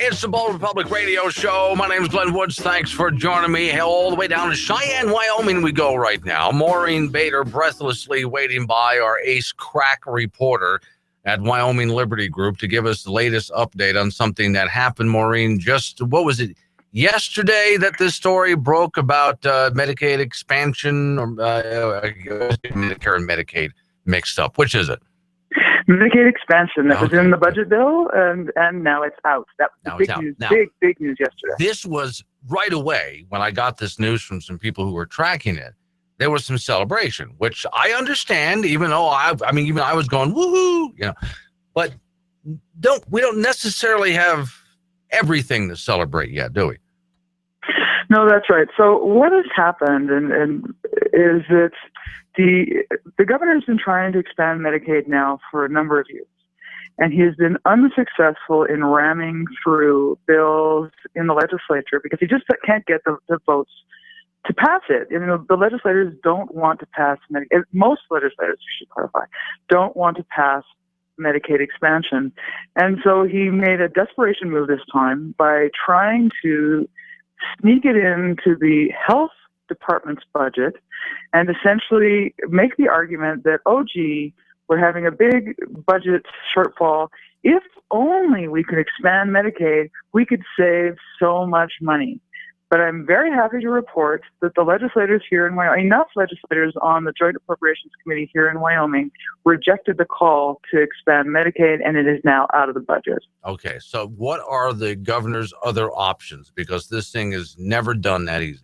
It's the Bold Republic Radio Show. My name is Glenn Woods. Thanks for joining me. All the way down to Cheyenne, Wyoming we go right now. Maureen Bader breathlessly waiting by, our ace crack reporter at Wyoming Liberty Group, to give us the latest update on something that happened. Maureen, just, what was it, yesterday that this story broke about Medicaid expansion, or Medicare and Medicaid mixed up? Which is it? Medicaid expansion that was in the budget bill, and now it's out. That was big news. Big news yesterday. This was right away when I got this news from some people who were tracking it. There was some celebration, which I understand, even though I was going woohoo, but we don't necessarily have everything to celebrate yet, do we? No, that's right. So what has happened and is that the governor's been trying to expand Medicaid now for a number of years, and he has been unsuccessful in ramming through bills in the legislature because he just can't get the votes to pass it. The legislators don't want to pass Medicaid. Most legislators, I should clarify, don't want to pass Medicaid expansion. And so he made a desperation move this time by trying to sneak it into the health department's budget and essentially make the argument that, oh, gee, we're having a big budget shortfall. If only we could expand Medicaid, we could save so much money. But I'm very happy to report that the legislators here in Wyoming, enough legislators on the Joint Appropriations Committee here in Wyoming, rejected the call to expand Medicaid, and it is now out of the budget. Okay, so what are the governor's other options? Because this thing is never done that easy.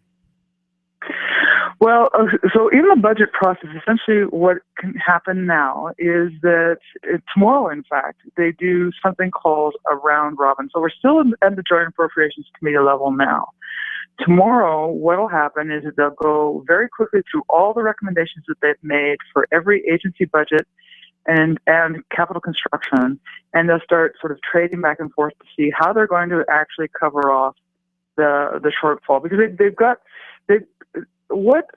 Well, so in the budget process, essentially what can happen now is that tomorrow, in fact, they do something called a round robin. So we're still at the Joint Appropriations Committee level now. Tomorrow, what will happen is that they'll go very quickly through all the recommendations that they've made for every agency budget and capital construction, and they'll start sort of trading back and forth to see how they're going to actually cover off the shortfall. Because what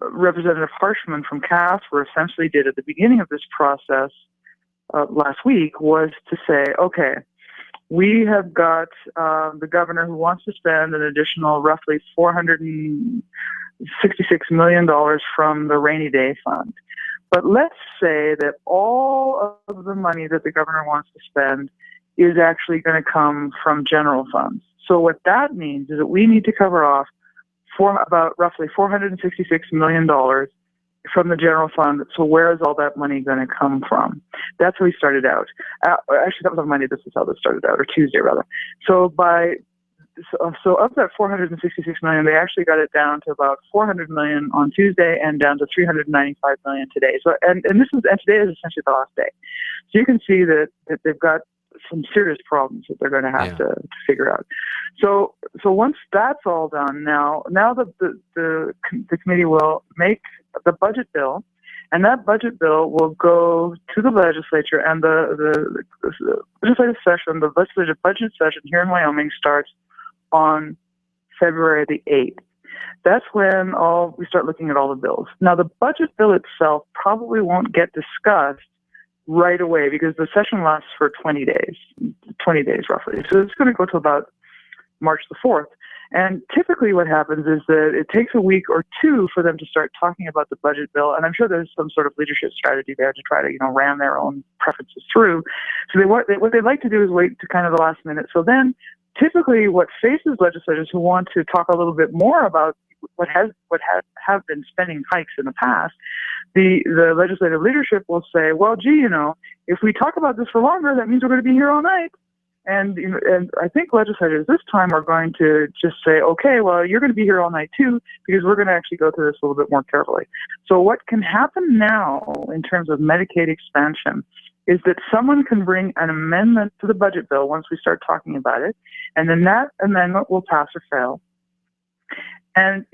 Representative Harshman from CASPER essentially did at the beginning of this process last week was to say, okay, we have got the governor who wants to spend an additional roughly $466 million from the rainy day fund. But let's say that all of the money that the governor wants to spend is actually going to come from general funds. So what that means is that we need to cover off about roughly $466 million from the general fund. So where is all that money going to come from? That's how we started out. Actually, that was on Monday. This is how this started out, or Tuesday rather. So of that $466 million, they actually got it down to about $400 million on Tuesday and down to $395 million today. So and today is essentially the last day. So you can see that they've got some serious problems that they're going to have to figure out. So once that's all done, now the committee will make the budget bill, and that budget bill will go to the legislature, and the legislative session, the legislative budget session here in Wyoming starts on February the 8th. That's when we start looking at all the bills. Now, the budget bill itself probably won't get discussed right away because the session lasts for 20 days roughly. So it's going to go to about March the 4th. And typically what happens is that it takes a week or two for them to start talking about the budget bill. And I'm sure there's some sort of leadership strategy there to try to, ram their own preferences through. So what they'd like to do is wait to kind of the last minute. So then typically what faces legislators who want to talk a little bit more about what have been spending hikes in the past, the legislative leadership will say, well, gee, if we talk about this for longer, that means we're going to be here all night. And I think legislators this time are going to just say, okay, well, you're going to be here all night too, because we're going to actually go through this a little bit more carefully. So what can happen now in terms of Medicaid expansion is that someone can bring an amendment to the budget bill once we start talking about it, and then that amendment will pass or fail. And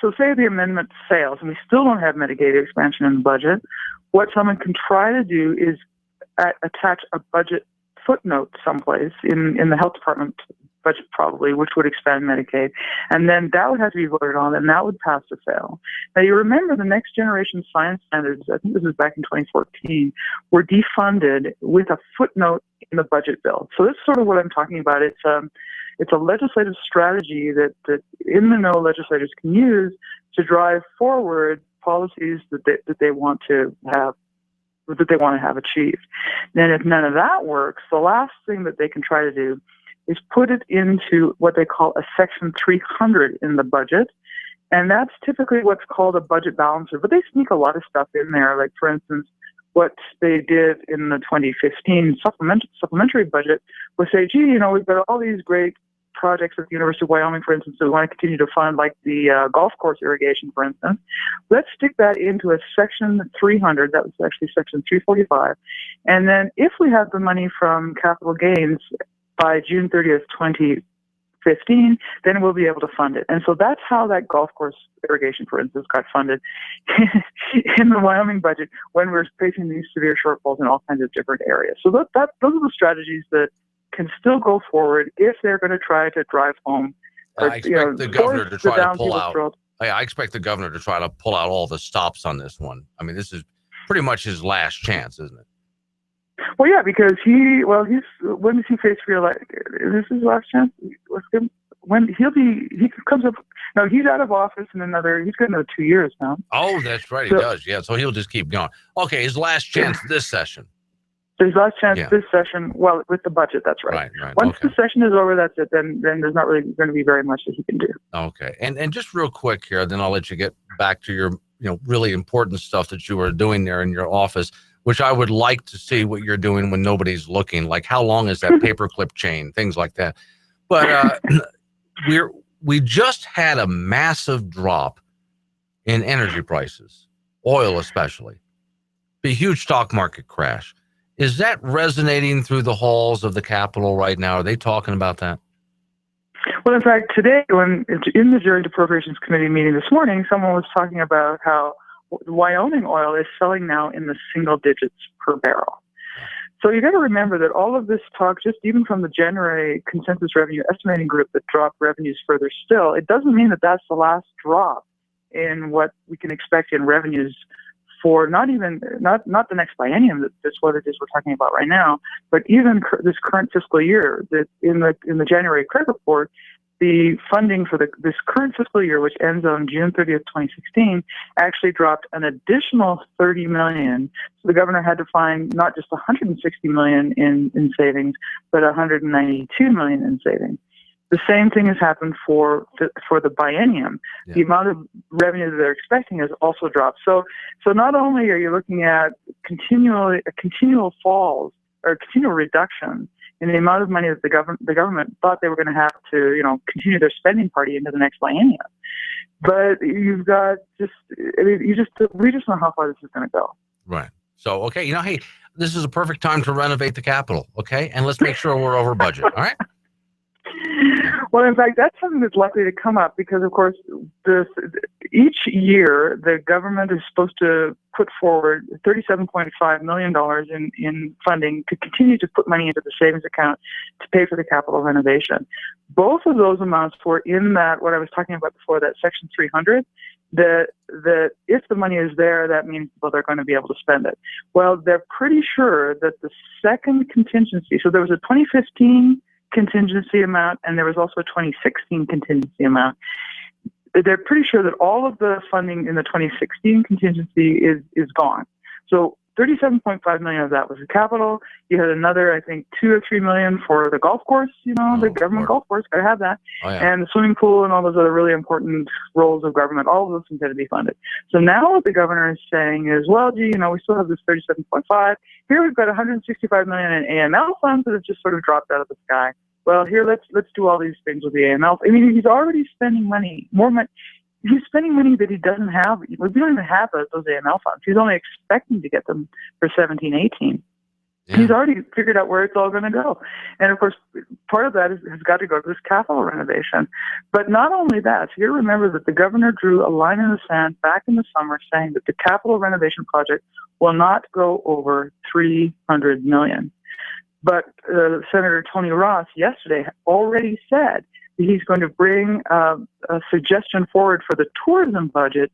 so say the amendment fails and we still don't have Medicaid expansion in the budget, what someone can try to do is attach a budget footnote someplace in the health department budget probably, which would expand Medicaid. And then that would have to be voted on, and that would pass or fail. Now, you remember the Next Generation Science Standards, I think this was back in 2014, were defunded with a footnote in the budget bill. So this is sort of what I'm talking about. It's a legislative strategy that in-the-know legislators can use to drive forward policies that they want to have achieved. And if none of that works, the last thing that they can try to do is put it into what they call a Section 300 in the budget. And that's typically what's called a budget balancer. But they sneak a lot of stuff in there. Like, for instance, what they did in the 2015 supplementary budget was say, gee, we've got all these great projects at the University of Wyoming, for instance, that we want to continue to fund, like the golf course irrigation, for instance. Let's stick that into a Section 300. That was actually Section 345. And then if we have the money from capital gains by June 30th, 2015, then we'll be able to fund it. And so that's how that golf course irrigation, for instance, got funded in the Wyoming budget when we're facing these severe shortfalls in all kinds of different areas. So those are the strategies that can still go forward if they're going to try to drive home. I expect the governor to try to pull out. I expect the governor to try to pull out all the stops on this one. I mean, this is pretty much his last chance, isn't it? Well, yeah, because when does he face reelection? Is this his last chance? When he's out of office in he's got another 2 years now. Oh, that's right. He does. Yeah. So he'll just keep going. Okay. His last chance this session. His last chance this session, well, with the budget, that's right. Right. Once the session is over, that's it. Then there's not really going to be very much that he can do. Okay. And just real quick here, then I'll let you get back to your, really important stuff that you were doing there in your office, which I would like to see what you're doing when nobody's looking. Like, how long is that paperclip chain, things like that. But we just had a massive drop in energy prices, oil especially, a huge stock market crash. Is that resonating through the halls of the Capitol right now? Are they talking about that? Well, in fact, today, when in the Joint Appropriations Committee meeting this morning, someone was talking about how Wyoming Oil is selling now in the single digits per barrel. So you got to remember that all of this talk, just even from the January consensus revenue estimating group that dropped revenues further still, it doesn't mean that that's the last drop in what we can expect in revenues for not the next biennium, that's what it is we're talking about right now, but even this current fiscal year. That in the January credit report, the funding for this current fiscal year, which ends on June 30th, 2016, actually dropped an additional $30 million. So the governor had to find not just $160 million in savings, but $192 million in savings. The same thing has happened for the biennium. Yeah. The amount of revenue that they're expecting has also dropped. So not only are you looking at continual falls or continual reduction in the amount of money that the government thought they were going to have to, continue their spending party into the next biennium, but you've got we just know how far this is going to go. Right. So hey, this is a perfect time to renovate the Capitol. Okay, and let's make sure we're over budget. All right. Well, in fact, that's something that's likely to come up because, of course, each year the government is supposed to put forward $37.5 million in funding to continue to put money into the savings account to pay for the Capitol renovation. Both of those amounts were in that, what I was talking about before, that Section 300, that if the money is there, that means they're going to be able to spend it. Well, they're pretty sure that the second contingency, so there was a 2015 contingency amount, and there was also a 2016 contingency amount. They're pretty sure that all of the funding in the 2016 contingency is gone. So $37.5 million of that was the Capitol. You had another, I think, $2 or $3 million for the golf course. The government golf course, got to have that, and the swimming pool and all those other really important roles of government. All of those things had to be funded. So now what the governor is saying is, well, we still have this 37.5. Here we've got 165 million in AML funds that have just sort of dropped out of the sky. Well, here let's do all these things with the AML. I mean, he's already spending money, more money. He's spending money that he doesn't have. We don't even have those AML funds. He's only expecting to get them for 17, 18. Yeah. He's already figured out where it's all going to go. And, of course, part of that has got to go to this Capitol renovation. But not only that, so you remember that the governor drew a line in the sand back in the summer saying that the Capitol renovation project will not go over $300 million. But Senator Tony Ross yesterday already said that he's going to bring a suggestion forward for the tourism budget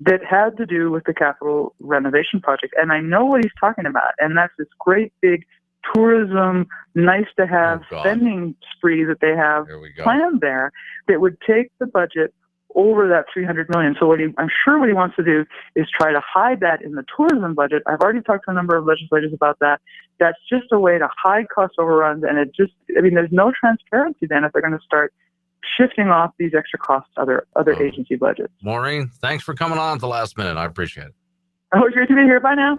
that had to do with the capital renovation project. And I know what he's talking about, and that's this great big tourism, nice to have spending spree that they have planned there that would take the budget over that $300 million. So I'm sure what he wants to do is try to hide that in the tourism budget. I've already talked to a number of legislators about that. That's just a way to hide cost overruns, and there's no transparency then if they're going to start shifting off these extra costs to other agency budgets. Maureen, thanks for coming on at the last minute. I appreciate it. Oh, it's great to be here. Bye now.